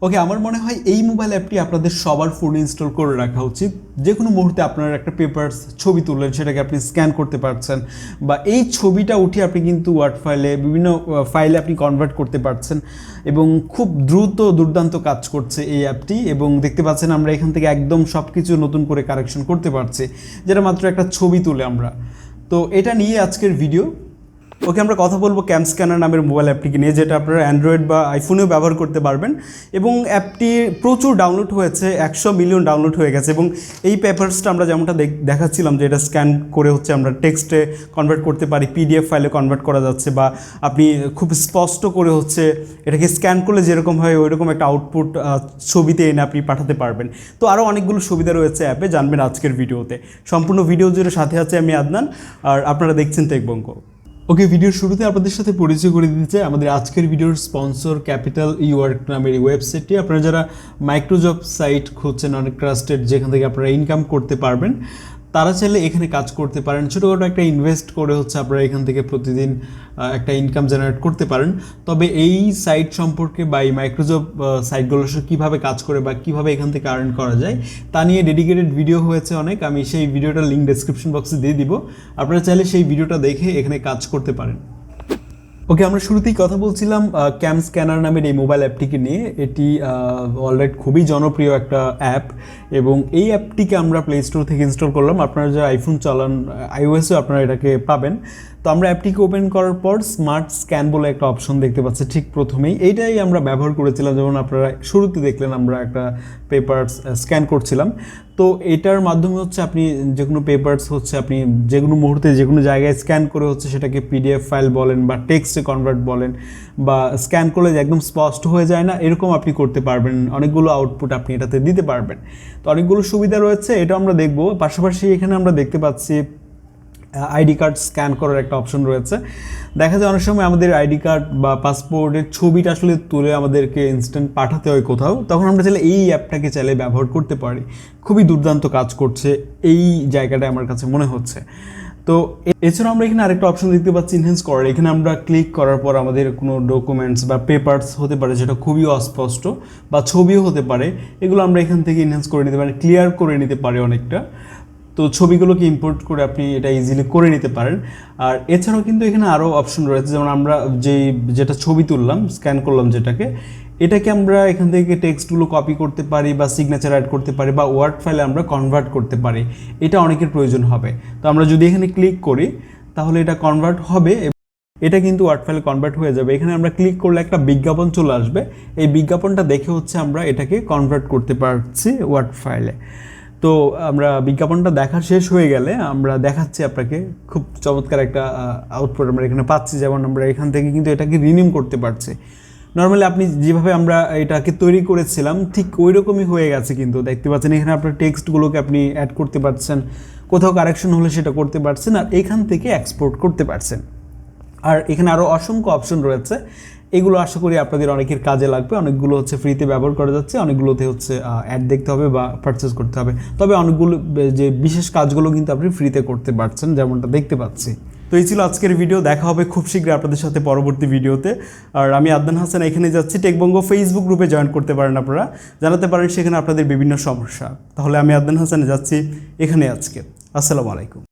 ওকে, আমার মনে হয় এই মোবাইল অ্যাপটি আপনাদের সবার ফোনে ইনস্টল করে রাখা উচিত। যে কোনো মুহূর্তে আপনার একটা পেপারস ছবি তুললেন, সেটাকে আপনি স্ক্যান করতে পারছেন, বা এই ছবিটা উঠিয়ে আপনি কিন্তু ওয়ার্ড ফাইলে বিভিন্ন ফাইলে আপনি কনভার্ট করতে পারছেন, এবং খুব দ্রুত দুর্দান্ত কাজ করছে এই অ্যাপটি। এবং দেখতে পাচ্ছেন আমরা এখান থেকে একদম সব কিছু নতুন করে কারেকশন করতে পারছি, যেটা মাত্র একটা ছবি তুলে আমরা। তো এটা নিয়ে আজকের ভিডিও। ওকে, আমরা কথা বলবো CamScnner নামের মোবাইল অ্যাপটিকে নিয়ে, যেটা আপনারা অ্যান্ড্রয়েড বা আইফোনেও ব্যবহার করতে পারবেন। এবং অ্যাপটি প্রচুর ডাউনলোড হয়েছে, 100 মিলিয়ন ডাউনলোড হয়ে গেছে। এবং এই পেপারসটা আমরা যেমনটা দেখাচ্ছিলাম যে এটা স্ক্যান করে হচ্ছে আমরা টেক্সটে কনভার্ট করতে পারি, PDF ফাইলে কনভার্ট করা যাচ্ছে, বা আপনি খুব স্পষ্ট করে হচ্ছে এটাকে স্ক্যান করলে যেরকম হয় ওইরকম একটা আউটপুট ছবিতে এনে আপনি পাঠাতে পারবেন। তো আরও অনেকগুলো সুবিধা রয়েছে অ্যাপে, জানবেন আজকের ভিডিওতে। সম্পূর্ণ ভিডিও জুড়ে সাথে আছে আমি আদনান, আর আপনারা দেখছেন টেকবঙ্গ। ওকে, ভিডিওর শুরুতে আপনাদের সাথে পরিচয় করে দিতে চাই আমাদের আজকের ভিডিওর স্পন্সর EWork নামের এই ওয়েবসাইটটি। আপনারা যারা মাইক্রোজব সাইট খুঁজছেন, অনেক ট্রাস্টেড, যেখান থেকে আপনারা ইনকাম করতে পারবেন, তারা চাইলে এখানে কাজ করতে পারেন। ছোটোখাটো একটা ইনভেস্ট করে হচ্ছে আপনারা এখান থেকে প্রতিদিন একটা ইনকাম জেনারেট করতে পারেন। তবে এই সাইট সম্পর্কে বা এই মাইক্রোজব সাইটগুলোর সাথে কীভাবে কাজ করে বা কীভাবে এখান থেকে আর্ন করা যায় তা নিয়ে ডেডিকেটেড ভিডিও হয়েছে অনেক। আমি সেই ভিডিওটার লিঙ্ক ডেসক্রিপশন বক্সে দিয়ে দিব, আপনারা চাইলে সেই ভিডিওটা দেখে এখানে কাজ করতে পারেন। ওকে, আমরা শুরুতেই কথা বলছিলাম CamScnner নামের এই মোবাইল অ্যাপটিকে নিয়ে। এটি অলরেডি খুবই জনপ্রিয় একটা অ্যাপ, এবং এই অ্যাপটিকে আমরা প্লে স্টোর থেকে ইনস্টল করলাম। আপনারা যারা আইফোন চালান, iOS-এও আপনারা এটাকে পাবেন। তো আমরা অ্যাপটিকে ওপেন করার পর স্মার্ট স্ক্যান বলে একটা অপশন দেখতে পাচ্ছি ঠিক প্রথমেই। এইটাই আমরা ব্যবহার করেছিলাম, যেমন আপনারা শুরুতে দেখলেন আমরা একটা পেপারস স্ক্যান করছিলাম। তো এটার মাধ্যমে হচ্ছে আপনি যে কোনো পেপারস হচ্ছে আপনি যে কোনো মুহূর্তে যে কোনো জায়গায় স্ক্যান করে হচ্ছে সেটাকে PDF ফাইল বলেন বা টেক্সটে কনভার্ট বলেন, বা স্ক্যান করলে একদম স্পষ্ট হয়ে যায় না, এরকম আপনি করতে পারবেন। অনেকগুলো আউটপুট আপনি এটাতে দিতে পারবেন। তো অনেকগুলো সুবিধা রয়েছে, এটা আমরা দেখব। পাশাপাশি এখানে আমরা দেখতে পাচ্ছি আইডি কার্ড স্ক্যান করার একটা অপশন রয়েছে। দেখা যায় অনেক সময় আমাদের আইডি কার্ড বা পাসপোর্টের ছবিটা আসলে তুলে আমাদেরকে ইনস্ট্যান্ট পাঠাতে হয় কোথাও, তখন আমরা চাইলে এই অ্যাপটাকে চাইলে ব্যবহার করতে পারি। খুবই দুর্দান্ত কাজ করছে এই জায়গাটা আমার কাছে মনে হচ্ছে। তো এছাড়াও আমরা এখানে আরেকটা অপশন দেখতে পাচ্ছি, ইনহ্যান্স করার। এখানে আমরা ক্লিক করার পর আমাদের কোনো ডকুমেন্টস বা পেপারস হতে পারে যেটা খুবই অস্পষ্ট, বা ছবিও হতে পারে, এগুলো আমরা এখান থেকে ইনহ্যান্স করে নিতে পারি, ক্লিয়ার করে নিতে পারি অনেকটা। তো ছবিগুলোকে ইম্পোর্ট করে আপনি এটা ইজিলি করে নিতে পারেন। আর এছাড়াও কিন্তু এখানে আরও অপশন রয়েছে, যেমন আমরা যেটা ছবি তুললাম, স্ক্যান করলাম এটাকে আমরা এখান থেকে টেক্সটগুলো কপি করতে পারি, বা সিগনেচার অ্যাড করতে পারি, বা ওয়ার্ড ফাইলে আমরা কনভার্ট করতে পারি। এটা অনেকের প্রয়োজন হবে। তো আমরা যদি এখানে ক্লিক করি তাহলে এটা কনভার্ট হবে, এটা কিন্তু ওয়ার্ড ফাইলে কনভার্ট হয়ে যাবে। এখানে আমরা ক্লিক করলে একটা বিজ্ঞাপন চলে আসবে, এই বিজ্ঞাপনটা দেখে হচ্ছে আমরা এটাকে কনভার্ট করতে পারছি ওয়ার্ড ফাইলে। তো আমরা বিজ্ঞাপনটা দেখা শেষ হয়ে গেলে আমরা দেখাচ্ছি আপনাকে খুব চমৎকার একটা আউটপুট আমরা এখানে পাচ্ছি। যেমন আমরা এখান থেকে কিন্তু এটাকে রিনিম করতে পারছি। নর্মালি আপনি যেভাবে আমরা এটাকে তৈরি করেছিলাম ঠিক ওই রকমই হয়ে গেছে, কিন্তু দেখতে পাচ্ছেন এখানে আপনার টেক্সটগুলোকে আপনি অ্যাড করতে পারছেন, কোথাও কারেকশন হলে সেটা করতে পারছেন, আর এখান থেকে এক্সপোর্ট করতে পারছেন। আর এখানে আরও অসংখ্য অপশন রয়েছে, এগুলো আশা করি আপনাদের অনেকের কাজে লাগবে। অনেকগুলো হচ্ছে ফ্রিতে ব্যবহার করা যাচ্ছে, অনেকগুলোতে হচ্ছে অ্যাড দেখতে হবে বা পারচেস করতে হবে। তবে অনেকগুলো যে বিশেষ কাজগুলো কিন্তু আপনি ফ্রিতে করতে পারছেন, যেমনটা দেখতে পাচ্ছি। তো এই ছিল আজকের ভিডিও, দেখা হবে খুব শীঘ্রই আপনাদের সাথে পরবর্তী ভিডিওতে। আর আমি আদনান হাসান এখানে যাচ্ছি। টেকবঙ্গ ফেসবুক গ্রুপে জয়েন করতে পারেন, আপনারা জানাতে পারেন সেখানে আপনাদের বিভিন্ন সমস্যা। তাহলে আমি আদনান হাসানে যাচ্ছি এখানে আজকে। আসসালামু আলাইকুম।